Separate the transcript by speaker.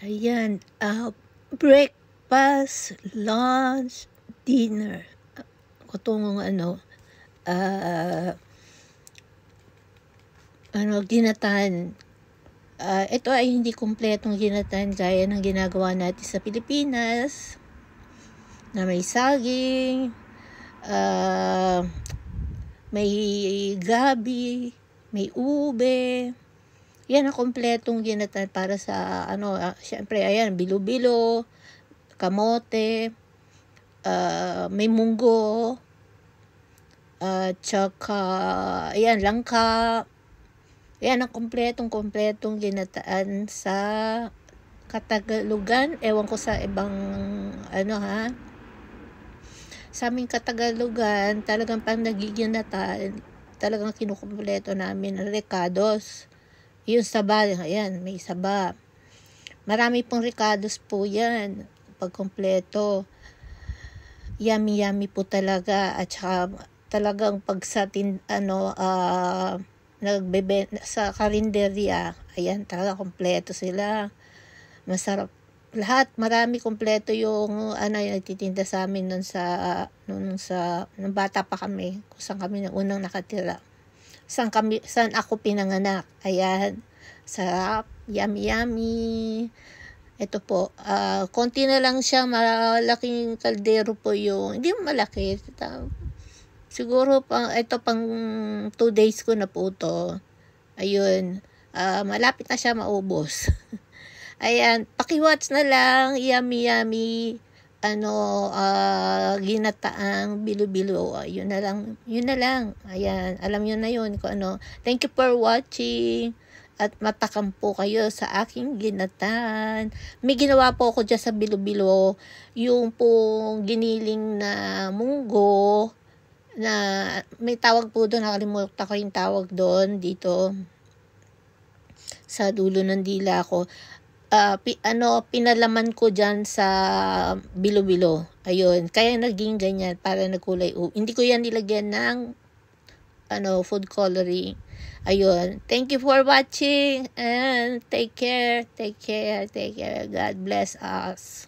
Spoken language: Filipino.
Speaker 1: Ayan, breakfast, lunch, dinner. Kung ginatan. Ito ay hindi kumpletong ginatan gaya ng ginagawa natin sa Pilipinas na may saging, may gabi, may ube. Yan ang kumpletong ginatan para sa syempre ayan, bilo-bilo, kamote, may munggo, tsaka ayan, langka. Yan ang kumpletong ginataan sa Katagalugan. Ewan ko sa ibang sa aming Katagalugan, talagang pang nagiginataan, talagang kinukumpleto namin ang recados. Yung saba, ayan, may saba. Marami pong recados po yan, pagkumpleto. Yummy po talaga. At saka talagang pag sa sa karinderya, ayan, talaga kumpleto sila. Masarap lahat, marami kumpleto yung yung nagtitinda sa amin nung bata pa kami, kung saan kami unang nakatira. Saan ako pinanganak. Ayan, sarap, yummy. Ito po, konti na lang siya, malaking kaldero po yung, hindi malaki, siguro pang 2 days ko na po to. Ayun, malapit na siya maubos. Ayan, paki-watch na lang, yummy, ginataang bilo-bilo. Yun na lang. Ayan, alam nyo na yun kung ano. Thank you for watching. At matakam po kayo sa aking ginatan. May ginawa po ako dyan sa bilo-bilo, yung pong giniling na munggo, na may tawag po doon, nakalimutan ko yung tawag doon, dito sa dulo ng dila ko. Pinalaman ko dyan sa bilo-bilo. Ayun, kaya naging ganyan, para nagkulay. Hindi ko yan nilagyan ng food coloring. Ayun, thank you for watching and take care. God bless us.